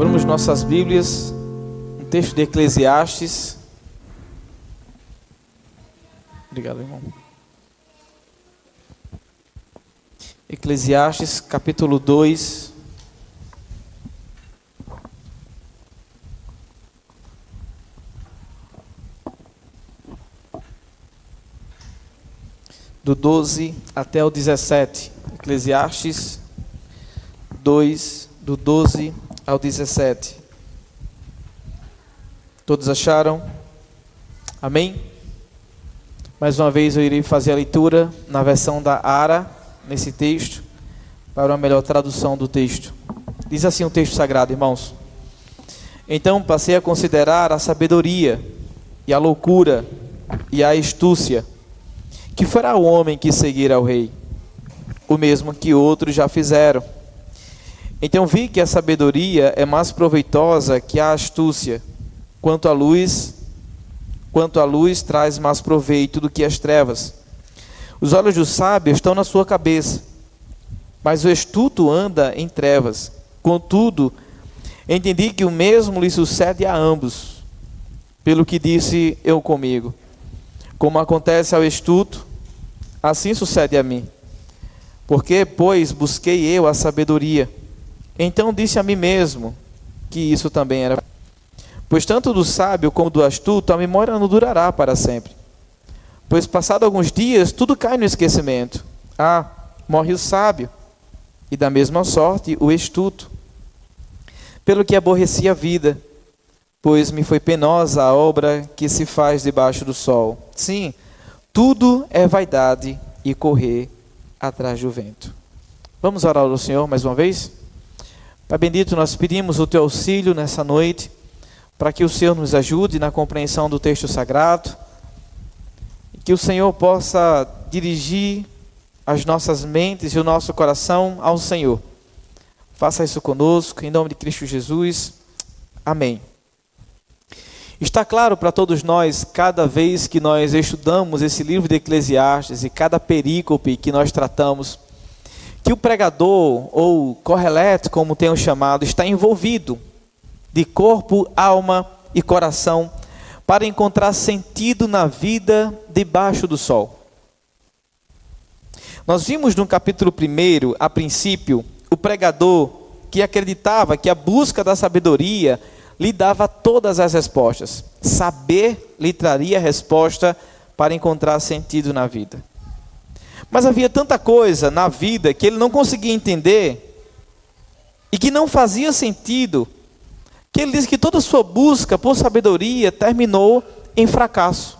Abramos nossas Bíblias, um texto de Eclesiastes. Obrigado, irmão. Eclesiastes, capítulo 2. Do 12 até o 17. Eclesiastes 2, do 12 ao 17. Todos acharam? Amém? Mais uma vez eu irei fazer a leitura na versão da ARA, nesse texto, para uma melhor tradução do texto. Diz assim o texto sagrado, irmãos: Então passei a considerar a sabedoria, e a loucura, e a astúcia. Que fará o homem que seguir ao rei? O mesmo que outros já fizeram. Então vi que a sabedoria é mais proveitosa que a astúcia. Quanto à luz traz mais proveito do que as trevas. Os olhos do sábio estão na sua cabeça, mas o astuto anda em trevas. Contudo, entendi que o mesmo lhe sucede a ambos, pelo que disse eu comigo. Como acontece ao astuto, assim sucede a mim. Porque, pois, busquei eu a sabedoria. Então disse a mim mesmo que isso também era. Pois tanto do sábio como do astuto a memória não durará para sempre. Pois passado alguns dias tudo cai no esquecimento. Morre o sábio, e da mesma sorte o astuto. Pelo que aborreci a vida, pois me foi penosa a obra que se faz debaixo do sol. Sim, tudo é vaidade e correr atrás do vento. Vamos orar ao Senhor mais uma vez? Pai bendito, nós pedimos o teu auxílio nessa noite, para que o Senhor nos ajude na compreensão do texto sagrado, que o Senhor possa dirigir as nossas mentes e o nosso coração ao Senhor. Faça isso conosco, em nome de Cristo Jesus. Amém. Está claro para todos nós, cada vez que nós estudamos esse livro de Eclesiastes e cada perícope que nós tratamos, que o pregador, ou correlete, como tenho chamado, está envolvido de corpo, alma e coração para encontrar sentido na vida debaixo do sol. Nós vimos no capítulo 1, a princípio, o pregador que acreditava que a busca da sabedoria lhe dava todas as respostas. Saber lhe traria a resposta para encontrar sentido na vida. Mas havia tanta coisa na vida que ele não conseguia entender e que não fazia sentido, que ele diz que toda a sua busca por sabedoria terminou em fracasso.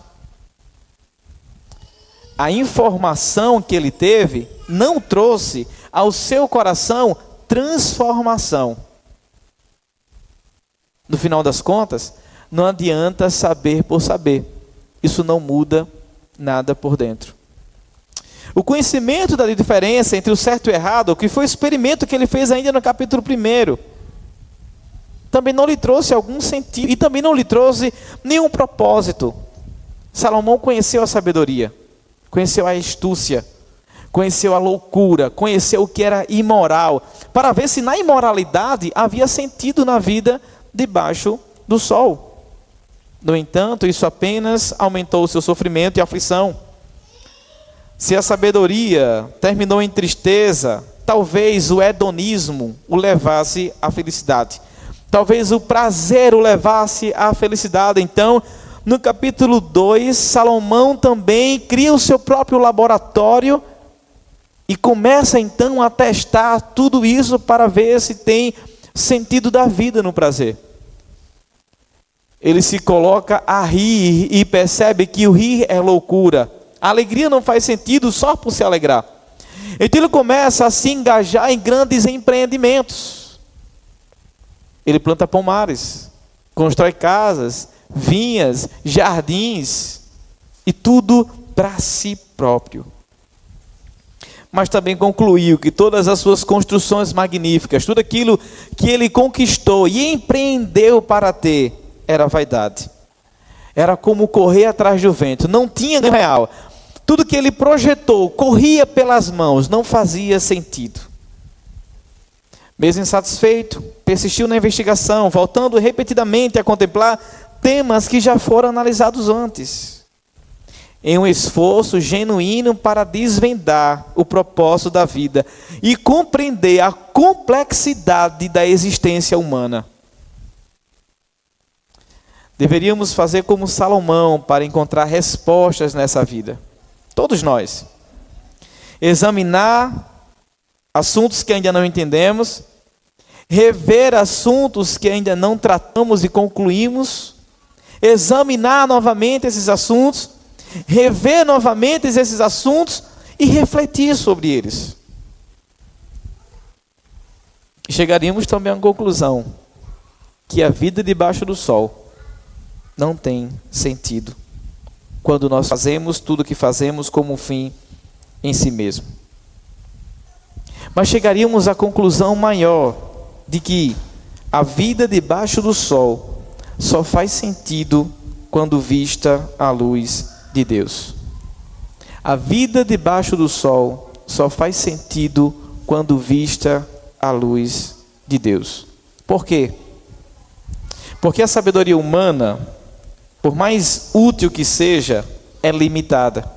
A informação que ele teve não trouxe ao seu coração transformação. No final das contas, não adianta saber por saber. Isso não muda nada por dentro. O conhecimento da diferença entre o certo e o errado, que foi o experimento que ele fez ainda no capítulo 1, também não lhe trouxe algum sentido e também não lhe trouxe nenhum propósito. Salomão conheceu a sabedoria, conheceu a astúcia, conheceu a loucura, conheceu o que era imoral, para ver se na imoralidade havia sentido na vida debaixo do sol. No entanto, isso apenas aumentou o seu sofrimento e aflição. Se a sabedoria terminou em tristeza, talvez o hedonismo o levasse à felicidade. Talvez o prazer o levasse à felicidade. Então, no capítulo 2, Salomão também cria o seu próprio laboratório e começa então a testar tudo isso para ver se tem sentido da vida no prazer. Ele se coloca a rir e percebe que o rir é loucura. A alegria não faz sentido só por se alegrar. Então ele começa a se engajar em grandes empreendimentos. Ele planta pomares, constrói casas, vinhas, jardins, e tudo para si próprio. Mas também concluiu que todas as suas construções magníficas, tudo aquilo que ele conquistou e empreendeu para ter, era vaidade. Era como correr atrás do vento, não tinha ganho real. Tudo que ele projetou, corria pelas mãos, não fazia sentido. Mesmo insatisfeito, persistiu na investigação, voltando repetidamente a contemplar temas que já foram analisados antes, em um esforço genuíno para desvendar o propósito da vida e compreender a complexidade da existência humana. Deveríamos fazer como Salomão para encontrar respostas nessa vida. Todos nós. Examinar assuntos que ainda não entendemos, rever assuntos que ainda não tratamos e concluímos, examinar novamente esses assuntos, rever novamente esses assuntos e refletir sobre eles. Chegaríamos também à conclusão que a vida debaixo do sol não tem sentido quando nós fazemos tudo o que fazemos como um fim em si mesmo. Mas chegaríamos à conclusão maior de que a vida debaixo do sol só faz sentido quando vista à luz de Deus. A vida debaixo do sol só faz sentido quando vista à luz de Deus. Por quê? Porque a sabedoria humana, por mais útil que seja, é limitada.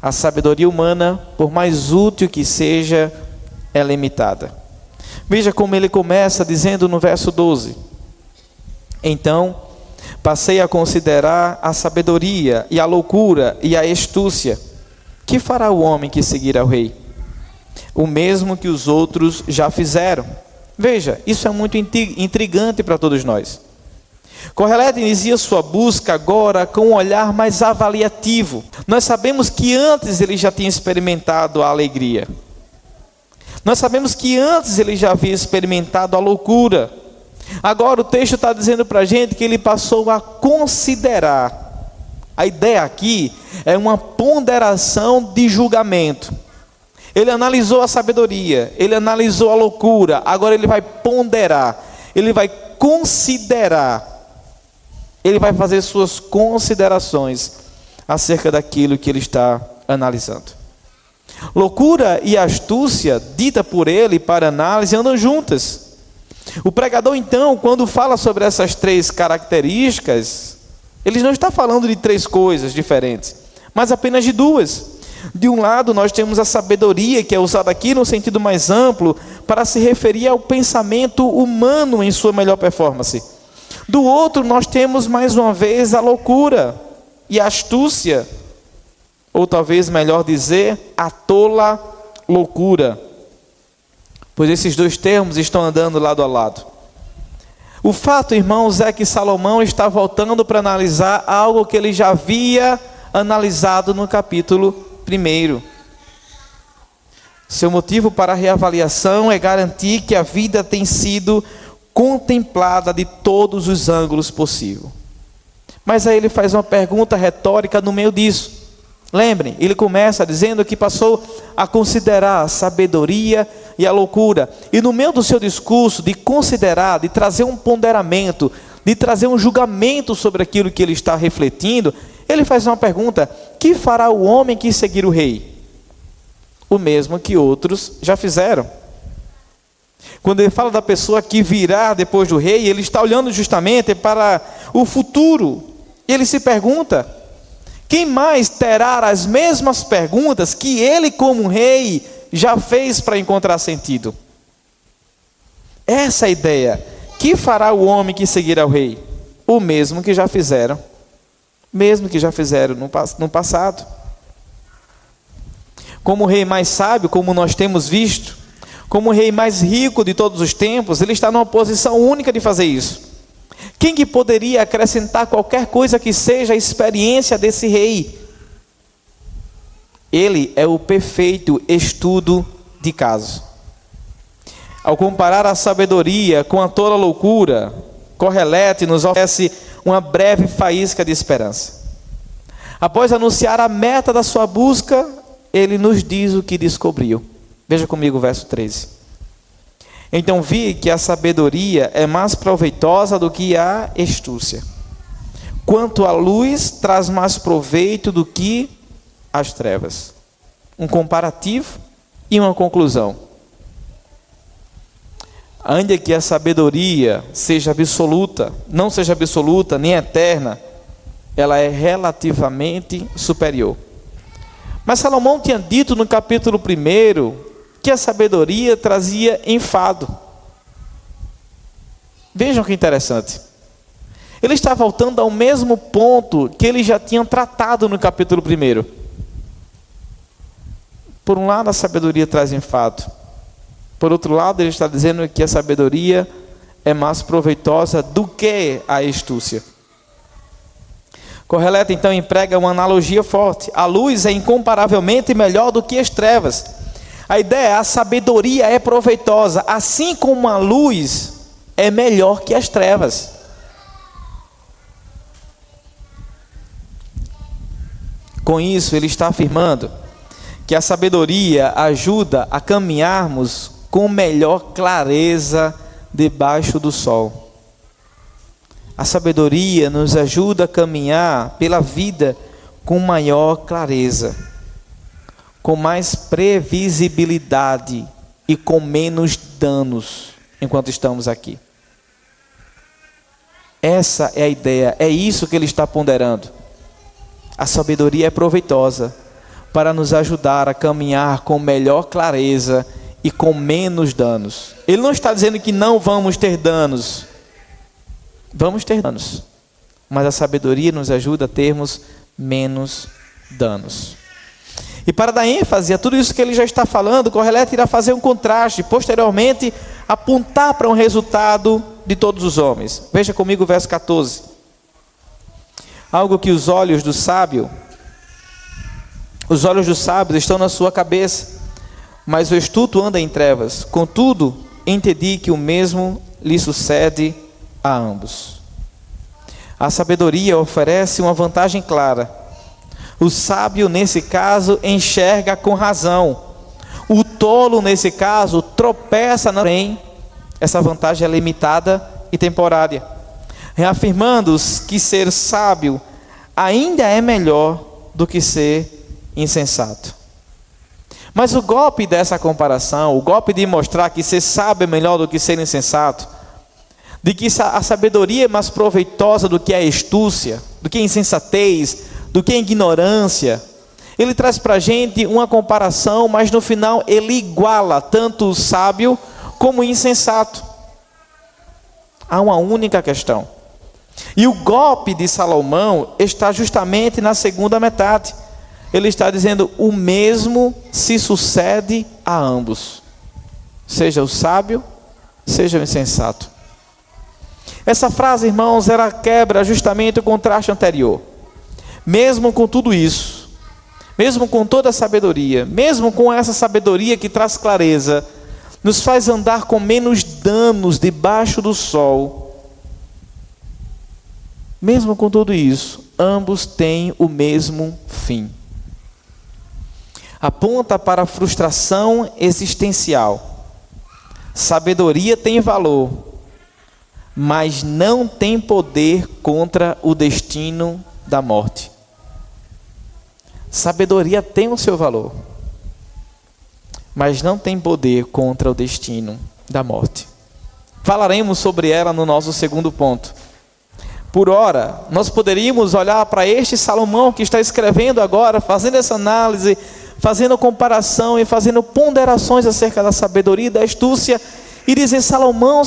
A sabedoria humana, por mais útil que seja, é limitada. Veja como ele começa dizendo no verso 12: Então passei a considerar a sabedoria e a loucura e a astúcia. Que fará o homem que seguir ao rei? O mesmo que os outros já fizeram. Veja, isso é muito intrigante para todos nós. Correleto inicia sua busca agora com um olhar mais avaliativo. Nós sabemos que antes ele já tinha experimentado a alegria. Nós sabemos que antes ele já havia experimentado a loucura. Agora o texto está dizendo para a gente que ele passou a considerar. A ideia aqui é uma ponderação de julgamento. Ele analisou a sabedoria, ele analisou a loucura, agora ele vai ponderar, ele vai considerar. Ele vai fazer suas considerações acerca daquilo que ele está analisando. Loucura e astúcia, dita por ele para análise, andam juntas. O pregador, então, quando fala sobre essas três características, ele não está falando de três coisas diferentes, mas apenas de duas. De um lado, nós temos a sabedoria, que é usada aqui no sentido mais amplo, para se referir ao pensamento humano em sua melhor performance. Do outro, nós temos mais uma vez a loucura e a astúcia, ou talvez melhor dizer, a tola loucura. Pois esses dois termos estão andando lado a lado. O fato, irmãos, é que Salomão está voltando para analisar algo que ele já havia analisado no capítulo 1. Seu motivo para a reavaliação é garantir que a vida tem sido contemplada de todos os ângulos possíveis. Mas aí ele faz uma pergunta retórica no meio disso. Lembrem, ele começa dizendo que passou a considerar a sabedoria e a loucura. E no meio do seu discurso, de considerar, de trazer um ponderamento, de trazer um julgamento sobre aquilo que ele está refletindo, ele faz uma pergunta: que fará o homem que seguir o rei? O mesmo que outros já fizeram. Quando ele fala da pessoa que virá depois do rei, ele está olhando justamente para o futuro. Ele se pergunta: quem mais terá as mesmas perguntas que ele, como rei, já fez para encontrar sentido? Essa é a ideia. Que fará o homem que seguir ao rei? O mesmo que já fizeram. Mesmo que já fizeram no passado. Como o rei mais sábio, como nós temos visto, como o rei mais rico de todos os tempos, ele está numa posição única de fazer isso. Quem que poderia acrescentar qualquer coisa que seja a experiência desse rei? Ele é o perfeito estudo de caso. Ao comparar a sabedoria com a toda loucura, Correlete nos oferece uma breve faísca de esperança. Após anunciar a meta da sua busca, ele nos diz o que descobriu. Veja comigo o verso 13. Então vi que a sabedoria é mais proveitosa do que a astúcia. Quanto a luz, traz mais proveito do que as trevas. Um comparativo e uma conclusão. ainda que a sabedoria seja absoluta, não seja absoluta nem eterna, ela é relativamente superior. Mas Salomão tinha dito no capítulo 1 que a sabedoria trazia enfado. Vejam que interessante. Ele está voltando ao mesmo ponto que ele já tinha tratado no capítulo 1. Por um lado, a sabedoria traz enfado. Por outro lado, ele está dizendo que a sabedoria é mais proveitosa do que a astúcia. Correleto, então, emprega uma analogia forte. A luz é incomparavelmente melhor do que as trevas. A ideia é a sabedoria é proveitosa, assim como a luz é melhor que as trevas. Com isso, ele está afirmando que a sabedoria ajuda a caminharmos com melhor clareza debaixo do sol. A sabedoria nos ajuda a caminhar pela vida com maior clareza, com mais previsibilidade e com menos danos enquanto estamos aqui. Essa é a ideia, é isso que ele está ponderando. A sabedoria é proveitosa para nos ajudar a caminhar com melhor clareza e com menos danos. Ele não está dizendo que não vamos ter danos. Vamos ter danos, mas a sabedoria nos ajuda a termos menos danos. E para dar ênfase a tudo isso que ele já está falando, Correleto irá fazer um contraste, posteriormente apontar para um resultado de todos os homens. Veja comigo o verso 14. Algo que os olhos do sábios estão na sua cabeça, mas o astuto anda em trevas. Contudo, entendi que o mesmo lhe sucede a ambos. A sabedoria oferece uma vantagem clara. O sábio, nesse caso, enxerga com razão. O tolo, nesse caso, tropeça na porém. Essa vantagem é limitada e temporária, reafirmando que ser sábio ainda é melhor do que ser insensato. Mas o golpe dessa comparação, o golpe de mostrar que ser sábio é melhor do que ser insensato, de que a sabedoria é mais proveitosa do que a astúcia, do que a insensatez, do que a ignorância, ele traz para a gente uma comparação, mas no final ele iguala tanto o sábio como o insensato. Há uma única questão. E o golpe de Salomão está justamente na segunda metade. Ele está dizendo: o mesmo se sucede a ambos, seja o sábio, seja o insensato. Essa frase, irmãos, ela quebra justamente o contraste anterior. Mesmo com tudo isso, mesmo com toda a sabedoria, mesmo com essa sabedoria que traz clareza, nos faz andar com menos danos debaixo do sol. Mesmo com tudo isso, ambos têm o mesmo fim. Aponta para a frustração existencial. Sabedoria tem valor, mas não tem poder contra o destino da morte. Sabedoria tem o seu valor, mas não tem poder contra o destino da morte. Falaremos sobre ela no nosso segundo ponto. Por ora, nós poderíamos olhar para este Salomão que está escrevendo agora, fazendo essa análise, fazendo comparação e fazendo ponderações acerca da sabedoria e da astúcia, e dizer: Salomão,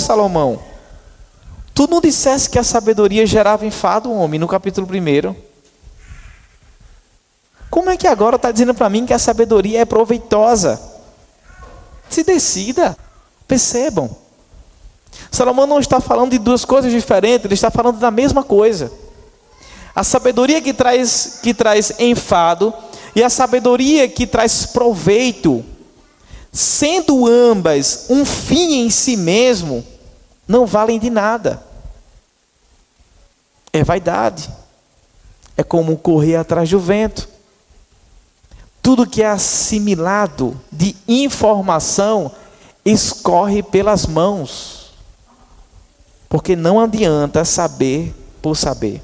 tu não disseste que a sabedoria gerava enfado, homem, no capítulo 1? Como é que agora está dizendo para mim que a sabedoria é proveitosa? Se decida, percebam. Salomão não está falando de duas coisas diferentes, ele está falando da mesma coisa. A sabedoria que traz enfado e a sabedoria que traz proveito, sendo ambas um fim em si mesmo, não valem de nada. É vaidade. É como correr atrás do vento. Tudo que é assimilado de informação escorre pelas mãos, porque não adianta saber por saber.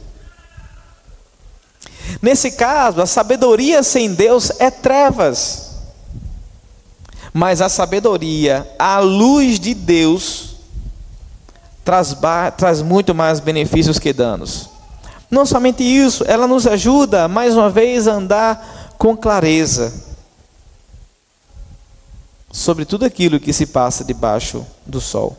Nesse caso, a sabedoria sem Deus é trevas, mas a sabedoria à luz de Deus traz muito mais benefícios que danos. Não somente isso, ela nos ajuda, mais uma vez, a andar com clareza sobre tudo aquilo que se passa debaixo do sol.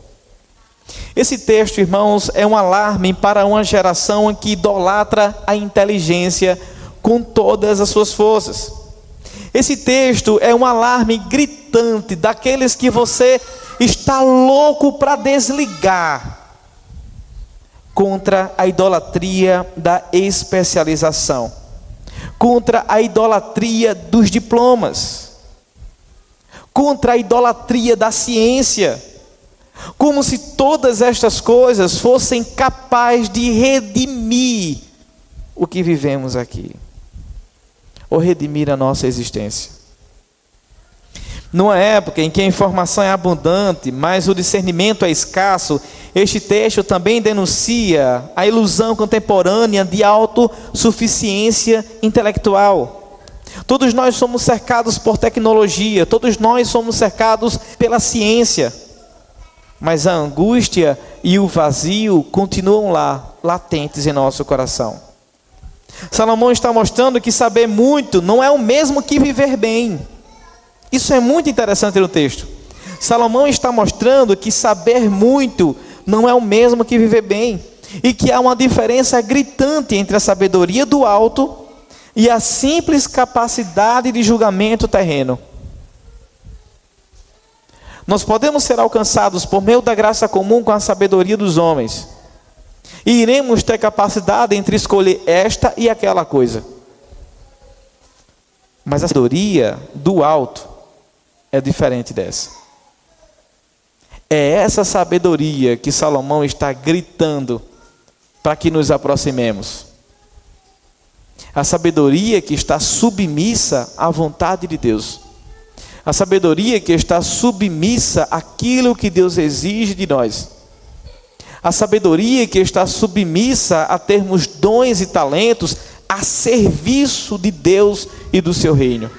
Esse texto, irmãos, é um alarme para uma geração que idolatra a inteligência com todas as suas forças. Esse texto é um alarme gritante daqueles que você está louco para desligar contra a idolatria da especialização, contra a idolatria dos diplomas, contra a idolatria da ciência, como se todas estas coisas fossem capazes de redimir o que vivemos aqui, ou redimir a nossa existência. Numa época em que a informação é abundante, mas o discernimento é escasso, este texto também denuncia a ilusão contemporânea de autossuficiência intelectual. Todos nós somos cercados por tecnologia, todos nós somos cercados pela ciência, mas a angústia e o vazio continuam lá, latentes em nosso coração. Salomão está mostrando que saber muito não é o mesmo que viver bem. Isso é muito interessante no texto. Salomão está mostrando que saber muito não é o mesmo que viver bem, e que há uma diferença gritante entre a sabedoria do alto e a simples capacidade de julgamento terreno. Nós podemos ser alcançados por meio da graça comum com a sabedoria dos homens, e iremos ter capacidade entre escolher esta e aquela coisa. Mas a sabedoria do alto é diferente dessa. É essa sabedoria que Salomão está gritando para que nos aproximemos. A sabedoria que está submissa à vontade de Deus. A sabedoria que está submissa àquilo que Deus exige de nós. A sabedoria que está submissa a termos dons e talentos a serviço de Deus e do seu reino.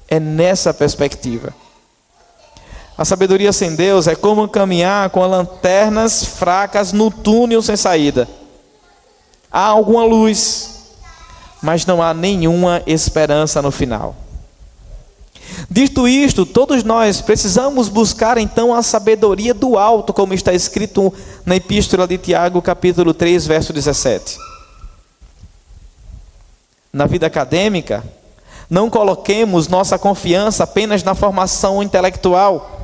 É nessa perspectiva. A sabedoria sem Deus é como caminhar com lanternas fracas no túnel sem saída. Há alguma luz, mas não há nenhuma esperança no final. Dito isto, todos nós precisamos buscar então a sabedoria do alto, como está escrito na Epístola de Tiago, capítulo 3, verso 17. Na vida acadêmica, não coloquemos nossa confiança apenas na formação intelectual.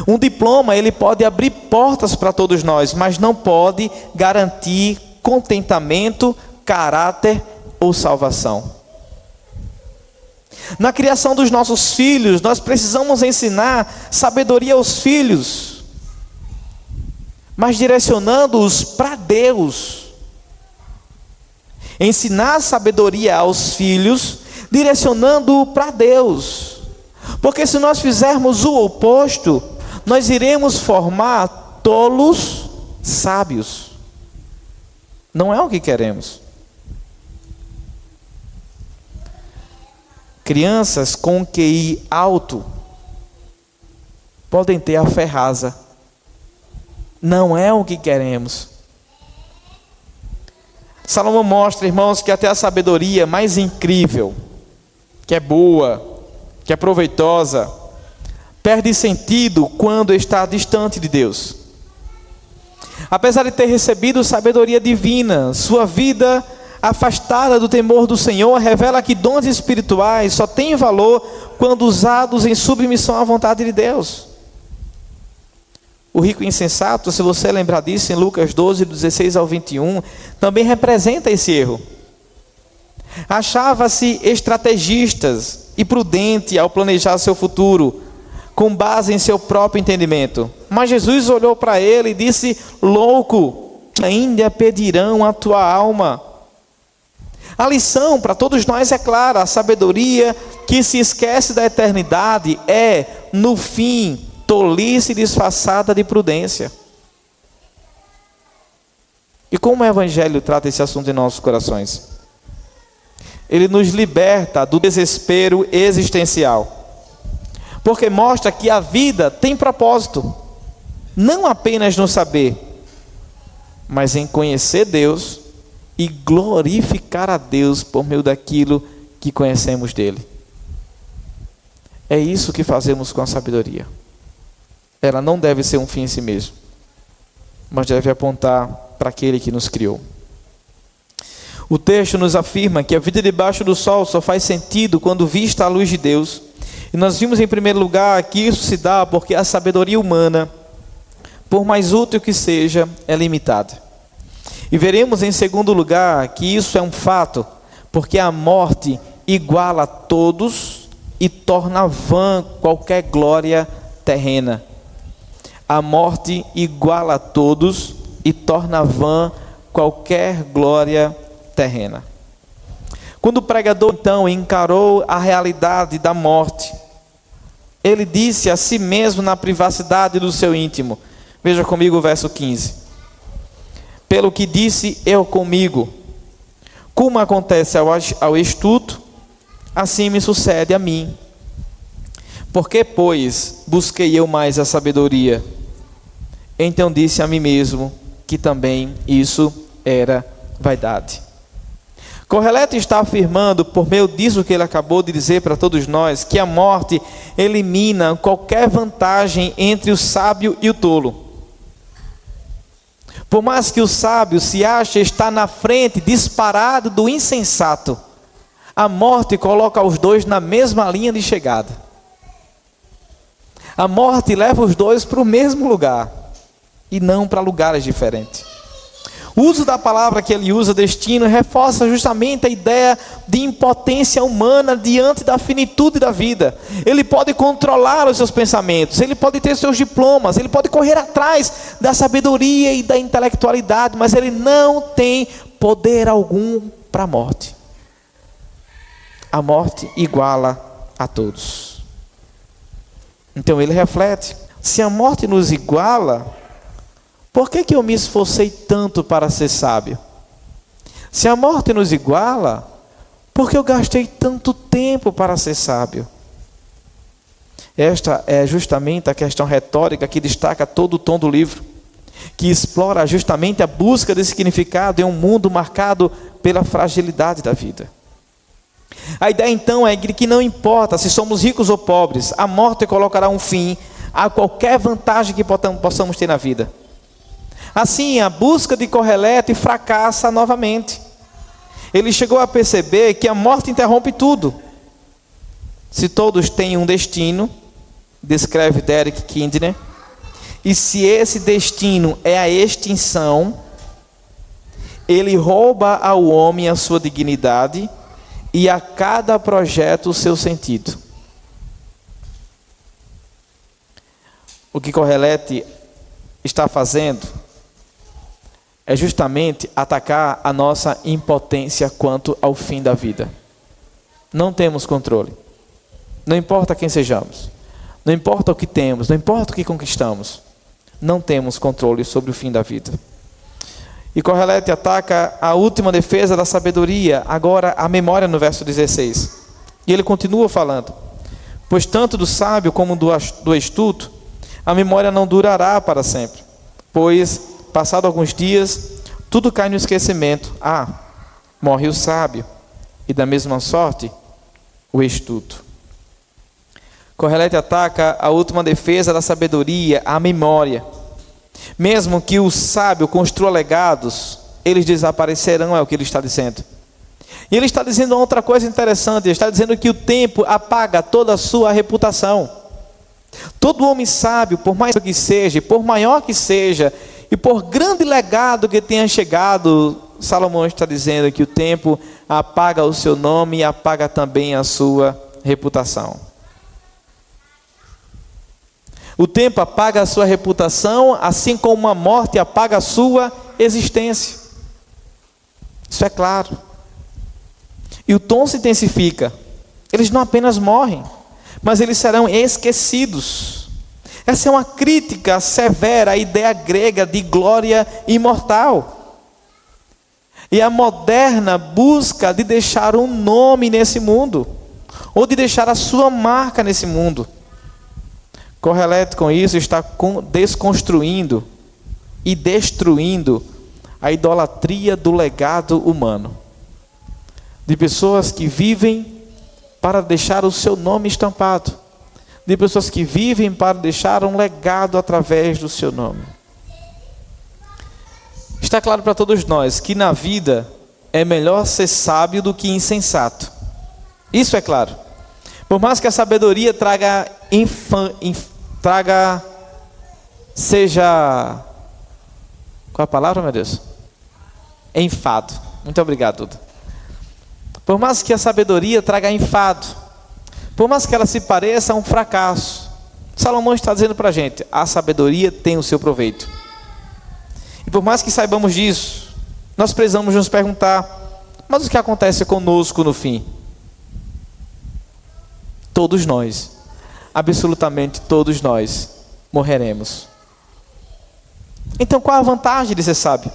Um diploma, ele pode abrir portas para todos nós, mas não pode garantir contentamento, caráter ou salvação. Na criação dos nossos filhos, nós precisamos ensinar sabedoria aos filhos, mas direcionando-os para Deus. Ensinar sabedoria aos filhos, direcionando-o para Deus. Porque se nós fizermos o oposto, nós iremos formar tolos sábios. Não é o que queremos. Crianças com QI alto podem ter a fé rasa. Não é o que queremos. Salomão mostra, irmãos, que até a sabedoria mais incrível, que é boa, que é proveitosa, perde sentido quando está distante de Deus. Apesar de ter recebido sabedoria divina, sua vida afastada do temor do Senhor revela que dons espirituais só têm valor quando usados em submissão à vontade de Deus. O rico insensato, se você lembrar disso, em Lucas 12, 16 ao 21, também representa esse erro. Achava-se estrategistas e prudente ao planejar seu futuro, com base em seu próprio entendimento. Mas Jesus olhou para ele e disse: louco, ainda pedirão a tua alma. A lição para todos nós é clara: a sabedoria que se esquece da eternidade é, no fim, tolice disfarçada de prudência. E como o Evangelho trata esse assunto em nossos corações? Ele nos liberta do desespero existencial, porque mostra que a vida tem propósito. não apenas no saber, mas em conhecer Deus e glorificar a Deus por meio daquilo que conhecemos dele. É isso que fazemos com a sabedoria. Ela não deve ser um fim em si mesmo, mas deve apontar para aquele que nos criou. O texto nos afirma que a vida debaixo do sol só faz sentido quando vista à luz de Deus. E nós vimos em primeiro lugar que isso se dá porque a sabedoria humana, por mais útil que seja, é limitada. E veremos em segundo lugar que isso é um fato, porque a morte iguala a todos e torna vã qualquer glória terrena. A morte iguala a todos e torna vã qualquer glória terrena. Quando o pregador então encarou a realidade da morte, ele disse a si mesmo na privacidade do seu íntimo. Veja comigo o verso 15. Pelo que disse eu comigo, como acontece ao estulto, assim me sucede a mim. Porque, pois, busquei eu mais a sabedoria? Então disse a mim mesmo que também isso era vaidade. Correleto está afirmando, por meio disso que ele acabou de dizer para todos nós, que a morte elimina qualquer vantagem entre o sábio e o tolo. Por mais que o sábio se ache estar na frente, disparado do insensato, a morte coloca os dois na mesma linha de chegada. A morte leva os dois para o mesmo lugar, e não para lugares diferentes. O uso da palavra que ele usa, destino, reforça justamente a ideia de impotência humana diante da finitude da vida. Ele pode controlar os seus pensamentos, ele pode ter seus diplomas, ele pode correr atrás da sabedoria e da intelectualidade, mas ele não tem poder algum para a morte. A morte iguala a todos. Então ele reflete: se a morte nos iguala, por que eu me esforcei tanto para ser sábio? Se a morte nos iguala, por que eu gastei tanto tempo para ser sábio? Esta é justamente a questão retórica que destaca todo o tom do livro, que explora justamente a busca de significado em um mundo marcado pela fragilidade da vida. A ideia então é de que não importa se somos ricos ou pobres, a morte colocará um fim a qualquer vantagem que possamos ter na vida. Assim, a busca de Correleto fracassa novamente. Ele chegou a perceber que a morte interrompe tudo. Se todos têm um destino, descreve Derek Kidner, e se esse destino é a extinção, ele rouba ao homem a sua dignidade e a cada projeto o seu sentido. O que Correleto está fazendo é justamente atacar a nossa impotência quanto ao fim da vida. Não temos controle. Não importa quem sejamos, não importa o que temos, não importa o que conquistamos, não temos controle sobre o fim da vida. E Correleto ataca a última defesa da sabedoria, agora a memória, no verso 16. E ele continua falando: pois tanto do sábio como do astuto, a memória não durará para sempre, pois passado alguns dias, tudo cai no esquecimento. Morre o sábio, e da mesma sorte, o astuto. Correleto ataca a última defesa da sabedoria, a memória. Mesmo que o sábio construa legados, eles desaparecerão, é o que ele está dizendo. E ele está dizendo outra coisa interessante, ele está dizendo que o tempo apaga toda a sua reputação. Todo homem sábio, por mais que seja, por maior que seja, e por grande legado que tenha chegado, Salomão está dizendo que o tempo apaga o seu nome e apaga também a sua reputação. O tempo apaga a sua reputação, assim como a morte apaga a sua existência. Isso é claro. E o tom se intensifica. Eles não apenas morrem, mas eles serão esquecidos. Essa é uma crítica severa à ideia grega de glória imortal. E a moderna busca de deixar um nome nesse mundo, ou de deixar a sua marca nesse mundo. Kohelet, com isso, está desconstruindo e destruindo a idolatria do legado humano, de pessoas que vivem para deixar o seu nome estampado, de pessoas que vivem para deixar um legado através do seu nome. Está claro para todos nós que na vida é melhor ser sábio do que insensato. Isso é claro. Por mais que a sabedoria seja... Qual a palavra, meu Deus? Enfado. Muito obrigado, Duda. Por mais que a sabedoria traga enfado, por mais que ela se pareça a um fracasso, Salomão está dizendo para a gente, a sabedoria tem o seu proveito. E por mais que saibamos disso, nós precisamos nos perguntar, mas o que acontece conosco no fim? Todos nós, absolutamente todos nós, morreremos. Então qual a vantagem de ser sábio?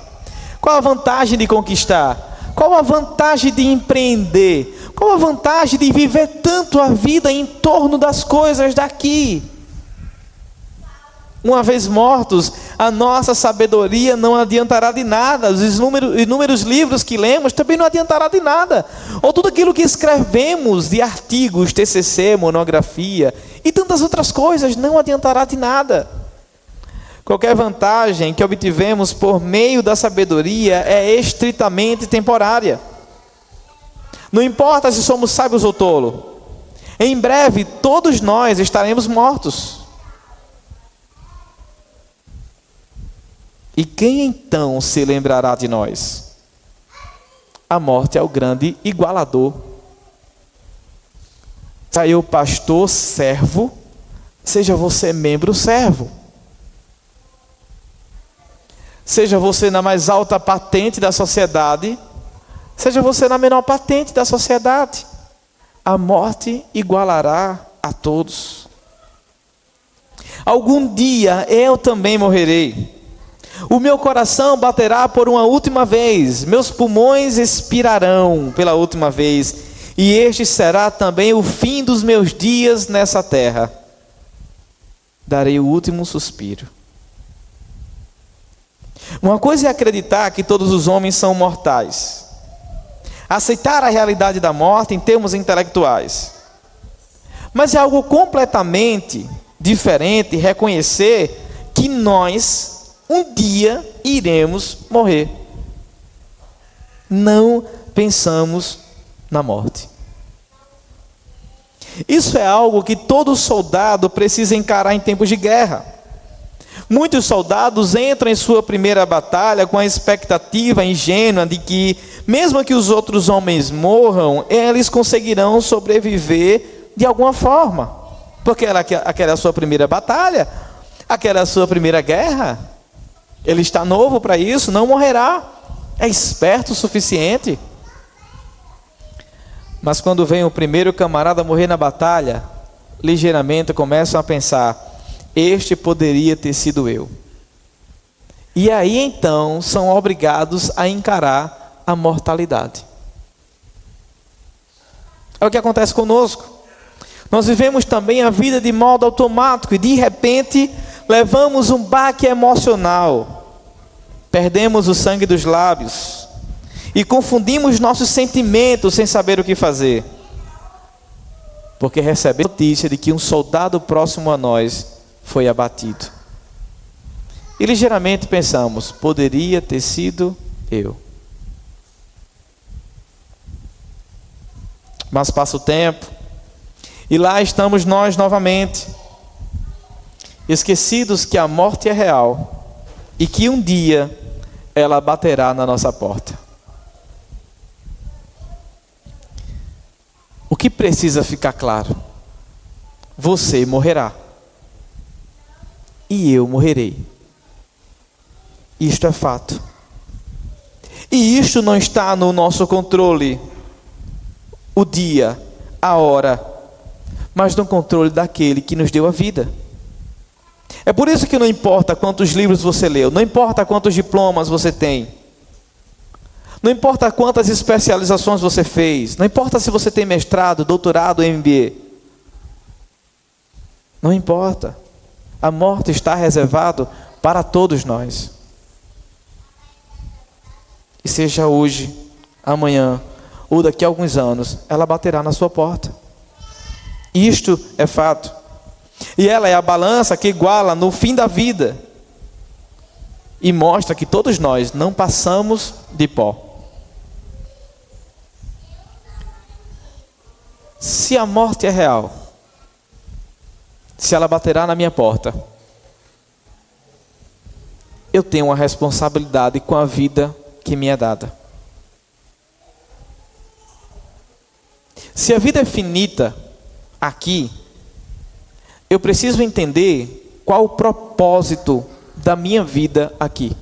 Qual a vantagem de conquistar? Qual a vantagem de empreender? Qual a vantagem de viver tanto a vida em torno das coisas daqui? Uma vez mortos, a nossa sabedoria não adiantará de nada. Os inúmeros livros que lemos também não adiantará de nada. Ou tudo aquilo que escrevemos de artigos, TCC, monografia e tantas outras coisas não adiantará de nada. Qualquer vantagem que obtivemos por meio da sabedoria é estritamente temporária. Não importa se somos sábios ou tolos. Em breve, todos nós estaremos mortos. E quem então se lembrará de nós? A morte é o grande igualador. Seja eu pastor, servo, seja você membro, servo. Seja você na mais alta patente da sociedade, seja você na menor patente da sociedade, a morte igualará a todos. Algum dia eu também morrerei. O meu coração baterá por uma última vez, meus pulmões expirarão pela última vez, e este será também o fim dos meus dias nessa terra. Darei o último suspiro. Uma coisa é acreditar que todos os homens são mortais, aceitar a realidade da morte em termos intelectuais, mas é algo completamente diferente reconhecer que nós um dia iremos morrer. Não pensamos na morte. Isso é algo que todo soldado precisa encarar em tempos de guerra. Muitos soldados entram em sua primeira batalha com a expectativa ingênua de que, mesmo que os outros homens morram, eles conseguirão sobreviver de alguma forma. Porque aquela é a sua primeira batalha, aquela é a sua primeira guerra. Ele está novo para isso, não morrerá. É esperto o suficiente. Mas quando vem o primeiro camarada morrer na batalha, ligeiramente começam a pensar: este poderia ter sido eu. E aí então são obrigados a encarar a mortalidade. É o que acontece conosco. Nós vivemos também a vida de modo automático e de repente levamos um baque emocional. Perdemos o sangue dos lábios e confundimos nossos sentimentos sem saber o que fazer. Porque recebemos a notícia de que um soldado próximo a nós foi abatido. E ligeiramente pensamos: poderia ter sido eu. Mas passa o tempo e lá estamos nós novamente, esquecidos que a morte é real e que um dia ela baterá na nossa porta. O que precisa ficar claro? Você morrerá. E eu morrerei. Isto é fato. E isto não está no nosso controle, o dia, a hora, mas no controle daquele que nos deu a vida. É por isso que não importa quantos livros você leu, não importa quantos diplomas você tem, não importa quantas especializações você fez, não importa se você tem mestrado, doutorado, MBA. Não importa. A morte está reservada para todos nós. E seja hoje, amanhã ou daqui a alguns anos, ela baterá na sua porta. Isto é fato. E ela é a balança que iguala no fim da vida e mostra que todos nós não passamos de pó. Se a morte é real, se ela baterá na minha porta, eu tenho uma responsabilidade com a vida que me é dada. Se a vida é finita aqui, eu preciso entender qual o propósito da minha vida aqui.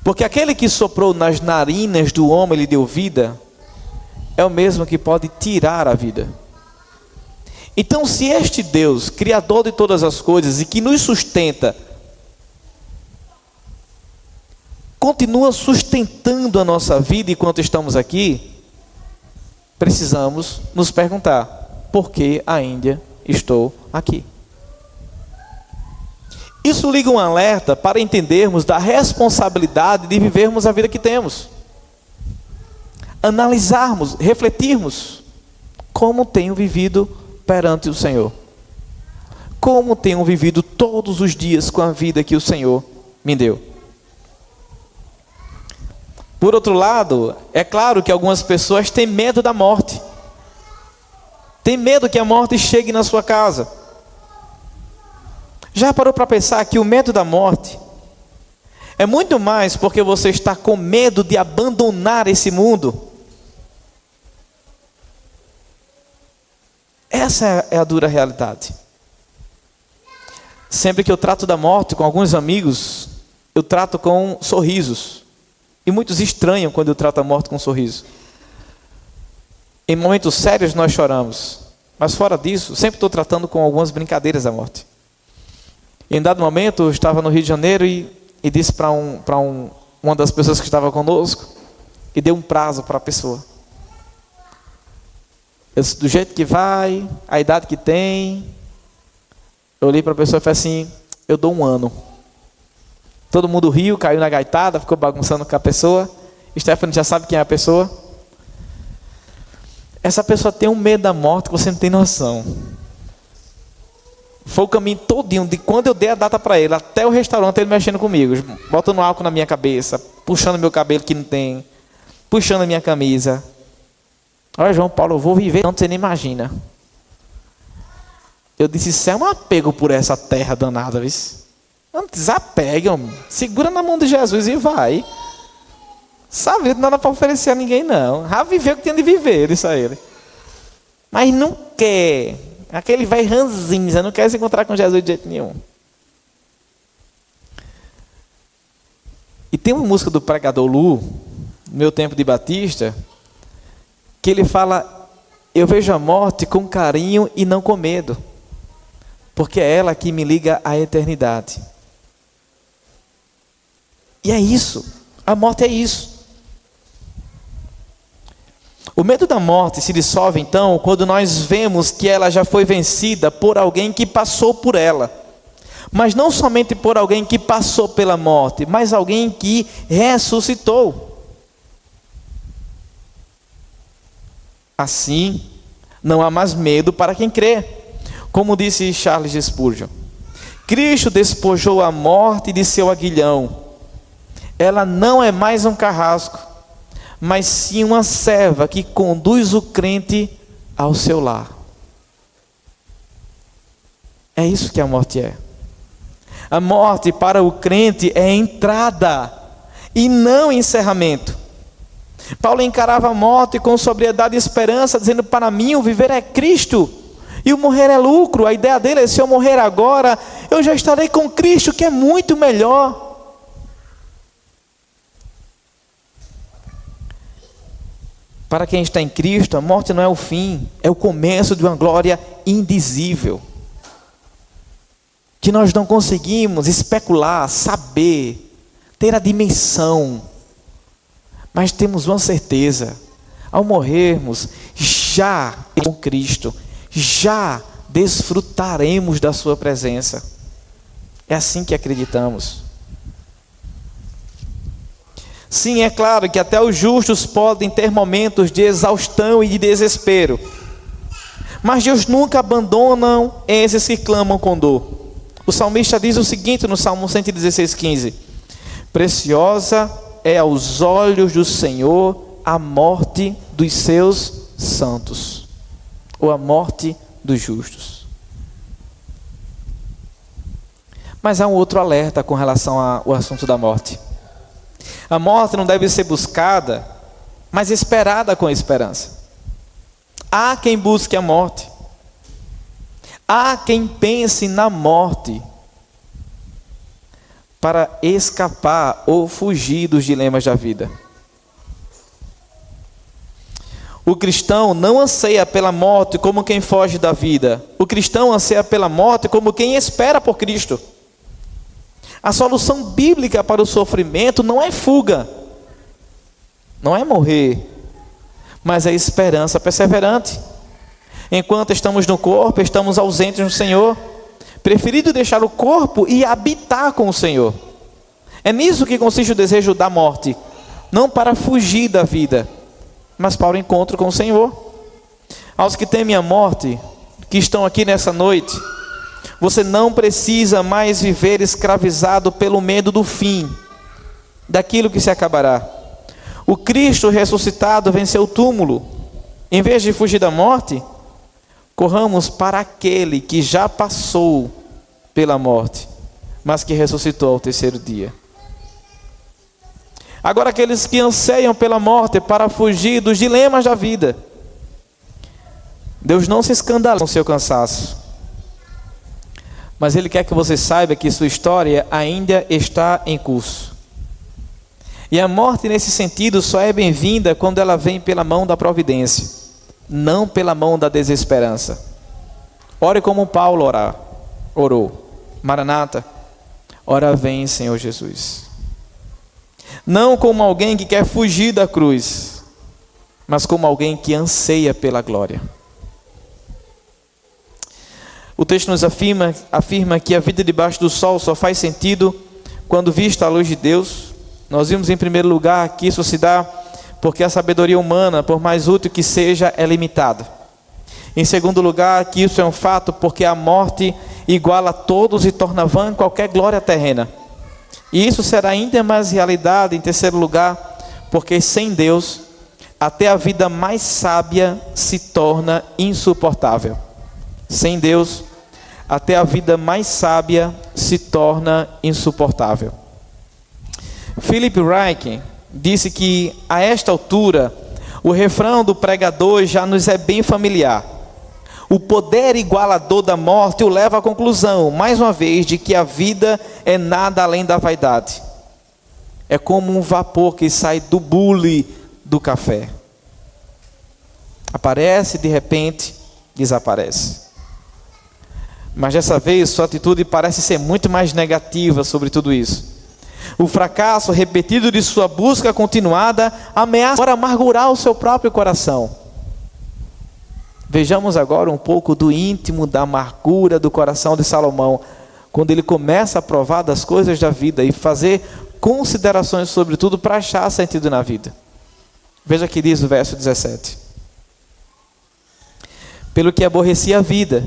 Porque aquele que soprou nas narinas do homem e lhe deu vida, é o mesmo que pode tirar a vida. Então, se este Deus, Criador de todas as coisas e que nos sustenta, continua sustentando a nossa vida enquanto estamos aqui, precisamos nos perguntar: por que ainda estou aqui? Isso liga um alerta para entendermos da responsabilidade de vivermos a vida que temos. Analisarmos, refletirmos: como tenho vivido perante o Senhor? Como tenho vivido todos os dias com a vida que o Senhor me deu? Por outro lado, é claro que algumas pessoas têm medo da morte. Tem medo que a morte chegue na sua casa. Já parou para pensar que o medo da morte é muito mais porque você está com medo de abandonar esse mundo? Essa é a dura realidade. Sempre que eu trato da morte com alguns amigos, eu trato com sorrisos. E muitos estranham quando eu trato a morte com sorriso. Em momentos sérios nós choramos. Mas fora disso, sempre estou tratando com algumas brincadeiras da morte. Em dado momento, eu estava no Rio de Janeiro e disse para uma das pessoas que estava conosco, e dei um prazo para a pessoa. Eu disse: do jeito que vai, a idade que tem. Eu olhei para a pessoa e falei assim: eu dou 1 ano. Todo mundo riu, caiu na gaitada, ficou bagunçando com a pessoa. Stephanie já sabe quem é a pessoa. Essa pessoa tem um medo da morte que você não tem noção. Foi o caminho todinho, de quando eu dei a data para ele, até o restaurante, ele mexendo comigo, botando álcool na minha cabeça, puxando meu cabelo que não tem, puxando a minha camisa. Olha, João Paulo, eu vou viver, não, você nem imagina. Eu disse: isso é um apego por essa terra danada, viu? Não desapega, segura na mão de Jesus e vai. Sabe, não dá para oferecer a ninguém não. Já viveu o que tem de viver, disse a ele. Mas não quer. Aquele vai ranzinza, não quer se encontrar com Jesus de jeito nenhum. E tem uma música do pregador Lu, no meu tempo de batista, que ele fala: eu vejo a morte com carinho e não com medo, porque é ela que me liga à eternidade. E é isso, a morte é isso. O medo da morte se dissolve então quando nós vemos que ela já foi vencida por alguém que passou por ela. Mas não somente por alguém que passou pela morte, mas alguém que ressuscitou. Assim, não há mais medo para quem crê. Como disse Charles Spurgeon: Cristo despojou a morte de seu aguilhão. Ela não é mais um carrasco, mas sim uma serva que conduz o crente ao seu lar. É isso que a morte é. A morte para o crente é entrada e não encerramento. Paulo encarava a morte com sobriedade e esperança, dizendo: para mim o viver é Cristo e o morrer é lucro. A ideia dele é: se eu morrer agora, eu já estarei com Cristo, que é muito melhor. Para quem está em Cristo, a morte não é o fim, é o começo de uma glória indizível, que nós não conseguimos especular, saber, ter a dimensão, mas temos uma certeza: ao morrermos, já com Cristo, já desfrutaremos da sua presença. É assim que acreditamos. Sim, é claro que até os justos podem ter momentos de exaustão e de desespero, mas Deus nunca abandona esses que clamam com dor. O salmista diz o seguinte no Salmo 116:15: preciosa é aos olhos do Senhor a morte dos seus santos, ou a morte dos justos. Mas há um outro alerta com relação ao assunto da morte. A morte não deve ser buscada, mas esperada com esperança. Há quem busque a morte. Há quem pense na morte para escapar ou fugir dos dilemas da vida. O cristão não anseia pela morte como quem foge da vida. O cristão anseia pela morte como quem espera por Cristo. A solução bíblica para o sofrimento não é fuga, não é morrer, mas é esperança perseverante. Enquanto estamos no corpo, estamos ausentes no Senhor. Preferido deixar o corpo e habitar com o Senhor. É nisso que consiste o desejo da morte, não para fugir da vida, mas para o encontro com o Senhor. Aos que temem a morte, que estão aqui nessa noite, você não precisa mais viver escravizado pelo medo do fim, daquilo que se acabará. O Cristo ressuscitado venceu o túmulo. Em vez de fugir da morte, corramos para aquele que já passou pela morte, mas que ressuscitou ao terceiro dia. Agora, aqueles que anseiam pela morte para fugir dos dilemas da vida, Deus não se escandaliza com seu cansaço, mas Ele quer que você saiba que sua história ainda está em curso. E a morte, nesse sentido, só é bem-vinda quando ela vem pela mão da providência, não pela mão da desesperança. Ore como Paulo orou. Maranata, ora vem, Senhor Jesus. Não como alguém que quer fugir da cruz, mas como alguém que anseia pela glória. O texto nos afirma que a vida debaixo do sol só faz sentido quando vista à luz de Deus. Nós vimos em primeiro lugar que isso se dá porque a sabedoria humana, por mais útil que seja, é limitada. Em segundo lugar, que isso é um fato porque a morte iguala a todos e torna vã qualquer glória terrena. E isso será ainda mais realidade, em terceiro lugar, porque sem Deus, até a vida mais sábia se torna insuportável. Sem Deus, até a vida mais sábia se torna insuportável. Philip Ryken disse que, a esta altura, o refrão do pregador já nos é bem familiar. O poder igualador da morte o leva à conclusão, mais uma vez, de que a vida é nada além da vaidade. É como um vapor que sai do bule do café. Aparece, de repente, desaparece. Mas dessa vez, sua atitude parece ser muito mais negativa sobre tudo isso. O fracasso repetido de sua busca continuada ameaça agora amargurar o seu próprio coração. Vejamos agora um pouco do íntimo da amargura do coração de Salomão, quando ele começa a provar das coisas da vida e fazer considerações sobre tudo para achar sentido na vida. Veja que diz o verso 17: pelo que aborreci a vida,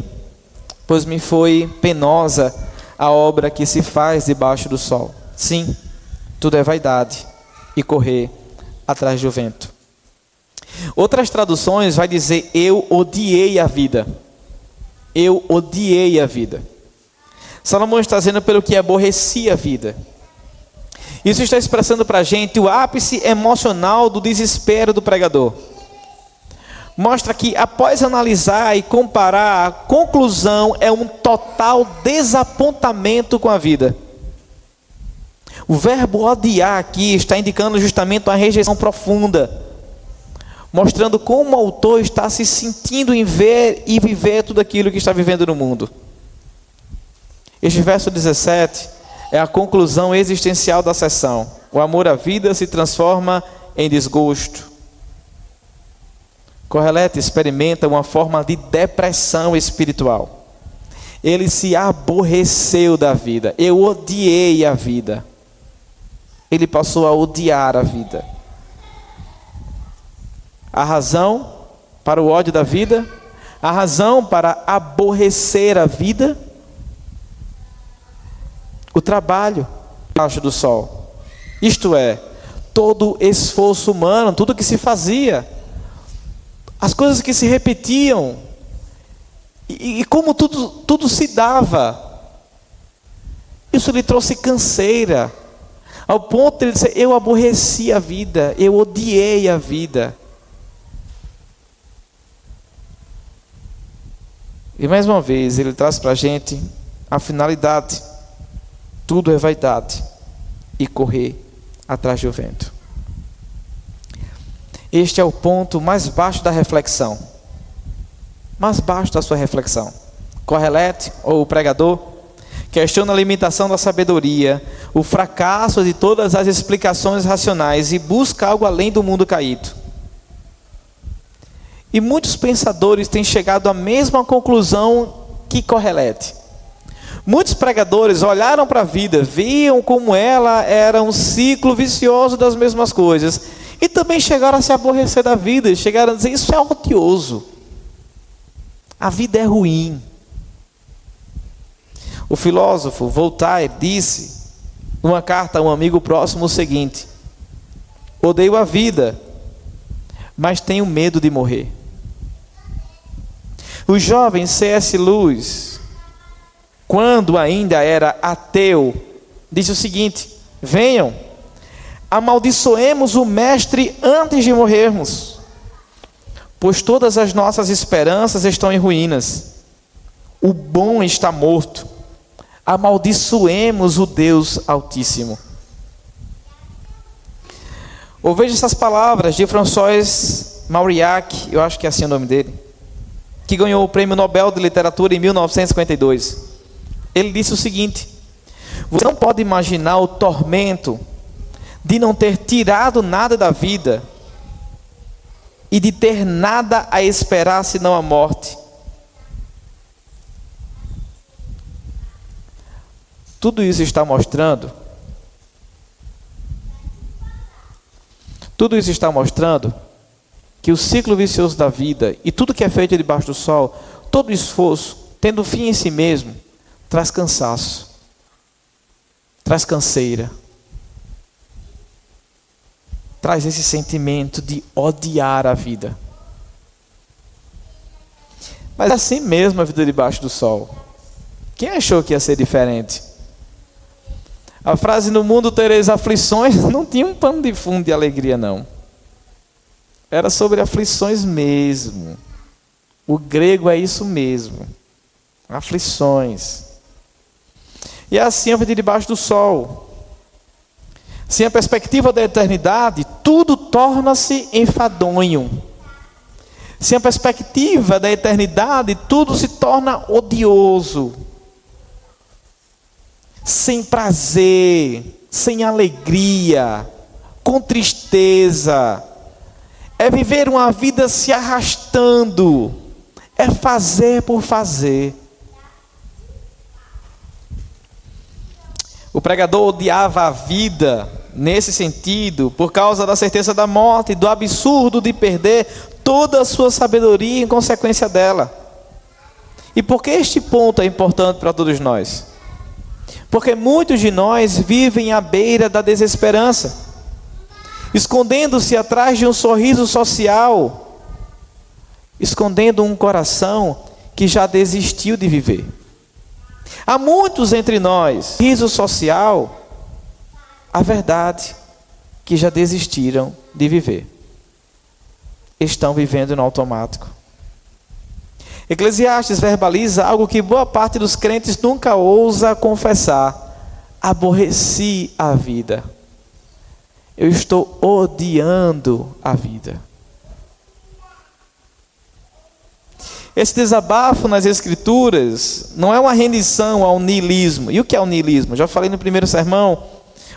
pois me foi penosa a obra que se faz debaixo do sol. Sim, tudo é vaidade e correr atrás do vento. Outras traduções vai dizer: eu odiei a vida. Eu odiei a vida. Salomão está dizendo pelo que aborreci a vida. Isso está expressando para a gente o ápice emocional do desespero do pregador. Mostra que, após analisar e comparar, a conclusão é um total desapontamento com a vida. O verbo odiar aqui está indicando justamente uma rejeição profunda, mostrando como o autor está se sentindo em ver e viver tudo aquilo que está vivendo no mundo. Este verso 17 é a conclusão existencial da sessão. O amor à vida se transforma em desgosto. Kohelet experimenta uma forma de depressão espiritual. Ele se aborreceu da vida. Eu odiei a vida. Ele passou a odiar a vida. A razão para o ódio da vida, a razão para aborrecer a vida, o trabalho debaixo do sol. Isto é, todo esforço humano, tudo que se fazia, as coisas que se repetiam, e como tudo se dava. Isso lhe trouxe canseira, ao ponto de ele dizer: eu aborreci a vida, eu odiei a vida. E mais uma vez ele traz para a gente a finalidade: tudo é vaidade e correr atrás do vento. Este é o ponto mais baixo da reflexão, mais baixo da sua reflexão. Kohelet, ou o pregador, questiona a limitação da sabedoria, o fracasso de todas as explicações racionais e busca algo além do mundo caído. E muitos pensadores têm chegado à mesma conclusão que Kohelet. Muitos pregadores olharam para a vida, viam como ela era um ciclo vicioso das mesmas coisas, e também chegaram a se aborrecer da vida, e chegaram a dizer: isso é odioso, a vida é ruim. O filósofo Voltaire disse, numa carta a um amigo próximo, o seguinte: odeio a vida, mas tenho medo de morrer. O jovem C.S. Lewis, quando ainda era ateu, disse o seguinte: venham, amaldiçoemos o mestre antes de morrermos, pois todas as nossas esperanças estão em ruínas. O bom está morto. Amaldiçoemos o Deus Altíssimo. Ou veja essas palavras de François Mauriac, eu acho que é assim o nome dele, que ganhou o Prêmio Nobel de Literatura em 1952. Ele disse o seguinte: você não pode imaginar o tormento de não ter tirado nada da vida e de ter nada a esperar senão a morte. Tudo isso está mostrando que o ciclo vicioso da vida e tudo que é feito debaixo do sol, todo esforço, tendo fim em si mesmo, traz cansaço, traz canseira, traz esse sentimento de odiar a vida. Mas é assim mesmo a vida debaixo do sol. Quem achou que ia ser diferente? A frase "no mundo tereis aflições" não tinha um pano de fundo de alegria, não. Era sobre aflições mesmo. O grego é isso mesmo. Aflições. E é assim a vida debaixo do sol. Sem a perspectiva da eternidade, tudo torna-se enfadonho. Sem a perspectiva da eternidade, tudo se torna odioso. Sem prazer, sem alegria, com tristeza. É viver uma vida se arrastando, é fazer por fazer. O pregador odiava a vida nesse sentido, por causa da certeza da morte e do absurdo de perder toda a sua sabedoria em consequência dela. E por que este ponto é importante para todos nós? Porque muitos de nós vivem à beira da desesperança, escondendo-se atrás de um sorriso social, escondendo um coração que já desistiu de viver. Há muitos entre nós, riso social, a verdade, que já desistiram de viver. Estão vivendo no automático. Eclesiastes verbaliza algo que boa parte dos crentes nunca ousa confessar: aborreci a vida. Eu estou odiando a vida. Esse desabafo nas Escrituras não é uma rendição ao niilismo. E o que é o niilismo? Já falei no primeiro sermão.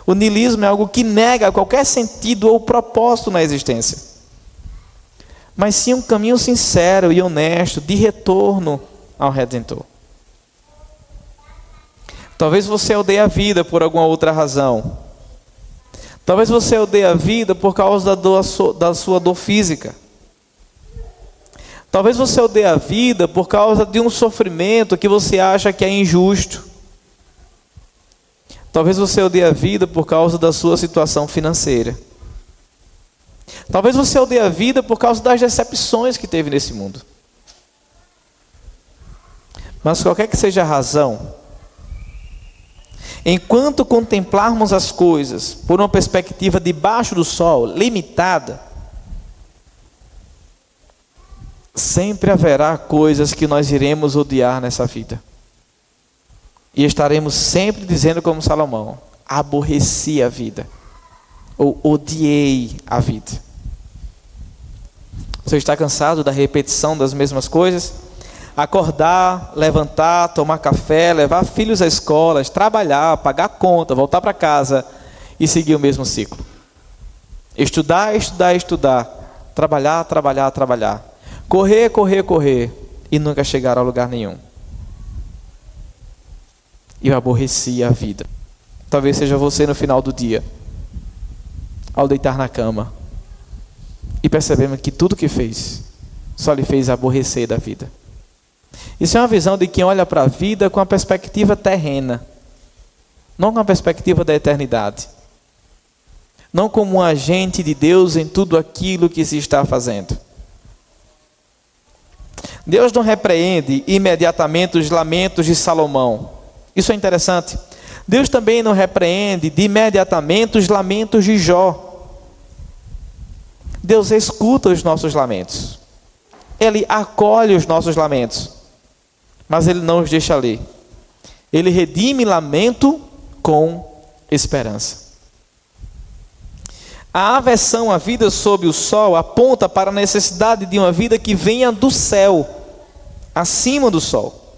O niilismo é algo que nega qualquer sentido ou propósito na existência. Mas sim um caminho sincero e honesto de retorno ao Redentor. Talvez você odeie a vida por alguma outra razão. Talvez você odeie a vida por causa da sua dor física. Talvez você odeie a vida por causa de um sofrimento que você acha que é injusto. Talvez você odeie a vida por causa da sua situação financeira. Talvez você odeie a vida por causa das decepções que teve nesse mundo. Mas qualquer que seja a razão, enquanto contemplarmos as coisas por uma perspectiva debaixo do sol, limitada, sempre haverá coisas que nós iremos odiar nessa vida. E estaremos sempre dizendo como Salomão: aborreci a vida, ou odiei a vida. Você está cansado da repetição das mesmas coisas? Acordar, levantar, tomar café, levar filhos à escola, trabalhar, pagar conta, voltar para casa e seguir o mesmo ciclo. Estudar, estudar, estudar. Trabalhar, trabalhar, trabalhar. Correr, correr, correr e nunca chegar a lugar nenhum. Eu aborreci a vida. Talvez seja você no final do dia, ao deitar na cama e percebemos que tudo que fez só lhe fez aborrecer da vida. Isso é uma visão de quem olha para a vida com a perspectiva terrena, não com a perspectiva da eternidade, não como um agente de Deus em tudo aquilo que se está fazendo. Deus não repreende imediatamente os lamentos de Salomão. Isso é interessante. Deus também não repreende de imediatamente os lamentos de Jó. Deus escuta os nossos lamentos. Ele acolhe os nossos lamentos. Mas Ele não os deixa ali. Ele redime lamento com esperança. A aversão à vida sob o sol aponta para a necessidade de uma vida que venha do céu, acima do sol.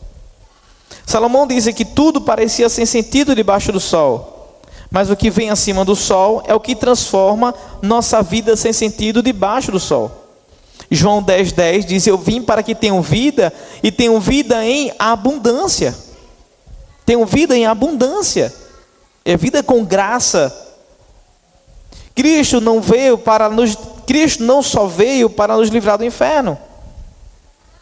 Salomão diz que tudo parecia sem sentido debaixo do sol, mas o que vem acima do sol é o que transforma nossa vida sem sentido debaixo do sol. João 10,10 diz: eu vim para que tenham vida e tenham vida em abundância. Tenham vida em abundância. É vida com graça. Cristo não só veio para nos livrar do inferno.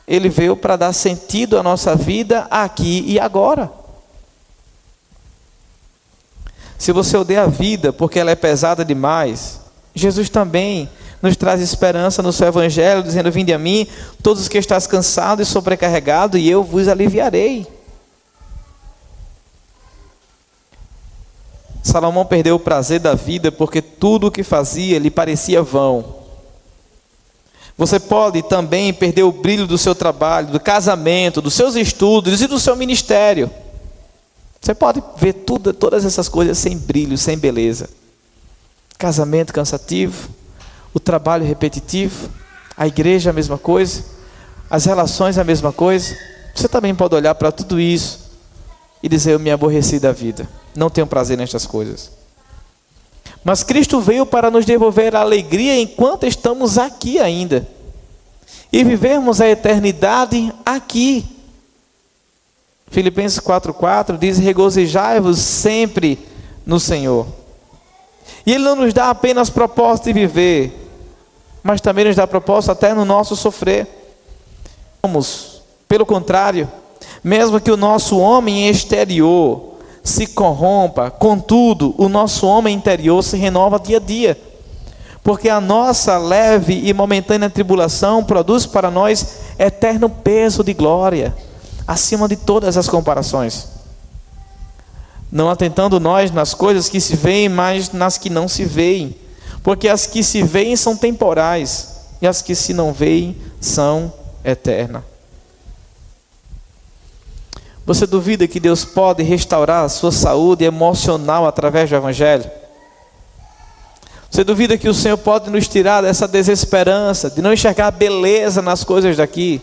Ele veio para dar sentido à nossa vida aqui e agora. Se você odeia a vida porque ela é pesada demais, Jesus também nos traz esperança no seu evangelho, dizendo: vinde a mim, todos os que estáis cansados e sobrecarregados, e eu vos aliviarei. Salomão perdeu o prazer da vida porque tudo o que fazia lhe parecia vão. Você pode também perder o brilho do seu trabalho, do casamento, dos seus estudos e do seu ministério. Você pode ver todas essas coisas sem brilho, sem beleza. Casamento cansativo, o trabalho repetitivo, a igreja a mesma coisa, as relações a mesma coisa. Você também pode olhar para tudo isso e dizer: eu me aborreci da vida, não tenho prazer nestas coisas. Mas Cristo veio para nos devolver a alegria enquanto estamos aqui ainda, e vivermos a eternidade aqui. Filipenses 4,4 diz: regozijai-vos sempre no Senhor. E Ele não nos dá apenas propósito de viver, mas também nos dá propósito até no nosso sofrer. Pelo contrário, mesmo que o nosso homem exterior se corrompa, contudo, o nosso homem interior se renova dia a dia. Porque a nossa leve e momentânea tribulação produz para nós eterno peso de glória, acima de todas as comparações. Não atentando nós nas coisas que se veem, mas nas que não se veem. Porque as que se veem são temporais, e as que se não veem são eternas. Você duvida que Deus pode restaurar a sua saúde emocional através do Evangelho? Você duvida que o Senhor pode nos tirar dessa desesperança, de não enxergar beleza nas coisas daqui,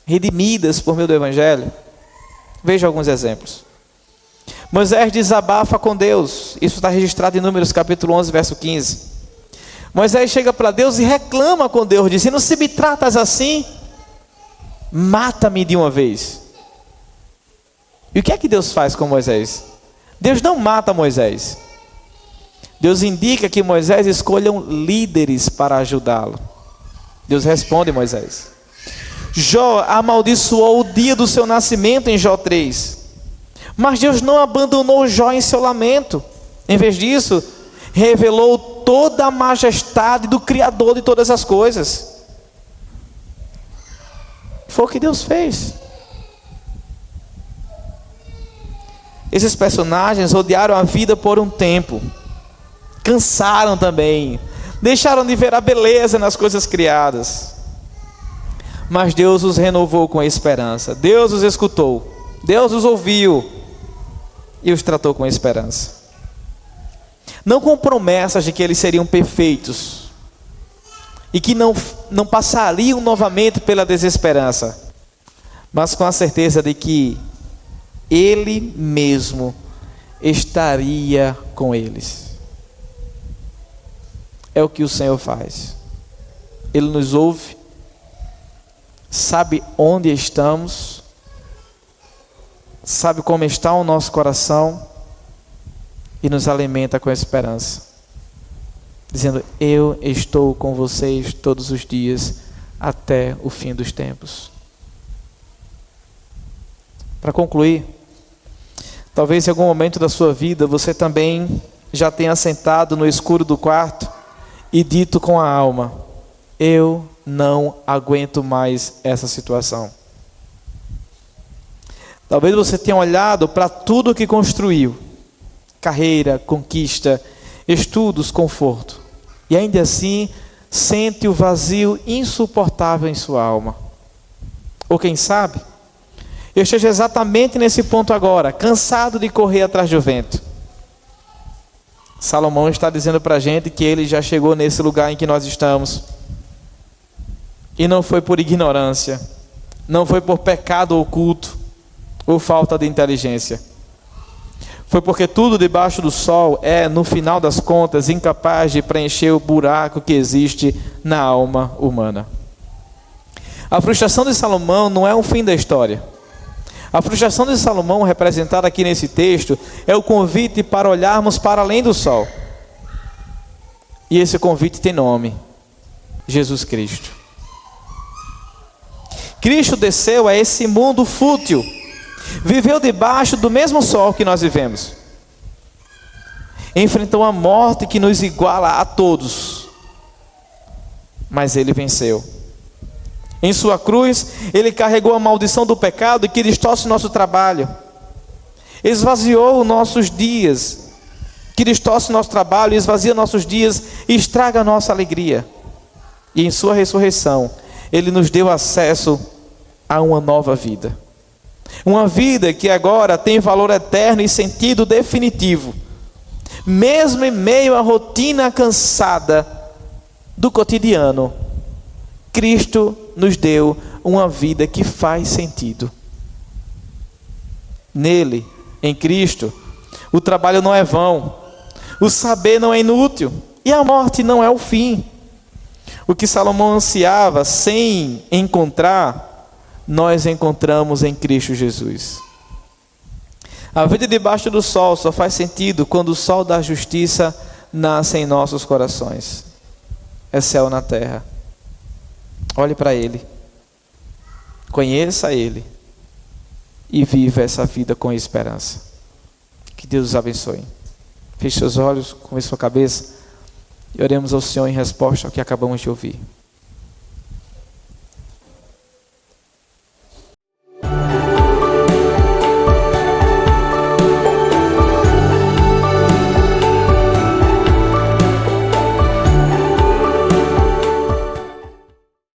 redimidas por meio do Evangelho? Veja alguns exemplos. Moisés desabafa com Deus. Isso está registrado em Números capítulo 11, verso 15. Moisés chega para Deus e reclama com Deus, dizendo: se me tratas assim, mata-me de uma vez. E o que é que Deus faz com Moisés? Deus não mata Moisés. Deus indica que Moisés escolham líderes para ajudá-lo. Deus responde Moisés. Jó amaldiçoou o dia do seu nascimento em Jó 3. Mas Deus não abandonou Jó em seu lamento. Em vez disso, revelou toda a majestade do Criador de todas as coisas. Foi o que Deus fez. Esses personagens odiaram a vida por um tempo. Cansaram também. Deixaram de ver a beleza nas coisas criadas. Mas Deus os renovou com a esperança. Deus os escutou. Deus os ouviu. E os tratou com esperança. Não com promessas de que eles seriam perfeitos. E que não passariam novamente pela desesperança. Mas com a certeza de que Ele mesmo estaria com eles. É o que o Senhor faz. Ele nos ouve, sabe onde estamos, sabe como está o nosso coração e nos alimenta com esperança, dizendo: eu estou com vocês todos os dias até o fim dos tempos. Para concluir, talvez em algum momento da sua vida você também já tenha sentado no escuro do quarto e dito com a alma: eu não aguento mais essa situação. Talvez você tenha olhado para tudo que construiu, carreira, conquista, estudos, conforto, e ainda assim sente o vazio insuportável em sua alma. Ou quem sabe, eu esteja exatamente nesse ponto agora, cansado de correr atrás do vento. Salomão está dizendo para a gente que ele já chegou nesse lugar em que nós estamos. E não foi por ignorância, não foi por pecado oculto ou falta de inteligência. Foi porque tudo debaixo do sol é, no final das contas, incapaz de preencher o buraco que existe na alma humana. A frustração de Salomão não é o fim da história. A frustração de Salomão, representada aqui nesse texto, é o convite para olharmos para além do sol. E esse convite tem nome: Jesus Cristo. Cristo desceu a esse mundo fútil, viveu debaixo do mesmo sol que nós vivemos, enfrentou a morte que nos iguala a todos, mas ele venceu. Em sua cruz, ele carregou a maldição do pecado que distorce nosso trabalho, esvaziou nossos dias, que distorce nosso trabalho, esvazia nossos dias e estraga a nossa alegria. E em sua ressurreição, ele nos deu acesso a uma nova vida. Uma vida que agora tem valor eterno e sentido definitivo. Mesmo em meio à rotina cansada do cotidiano, Cristo nos deu uma vida que faz sentido. Nele, em Cristo, o trabalho não é vão, o saber não é inútil e a morte não é o fim. O que Salomão ansiava sem encontrar, nós encontramos em Cristo Jesus. A vida debaixo do sol só faz sentido quando o sol da justiça nasce em nossos corações. É céu na terra. Olhe para Ele, conheça Ele e viva essa vida com esperança. Que Deus os abençoe. Feche seus olhos, curve sua cabeça e oremos ao Senhor em resposta ao que acabamos de ouvir.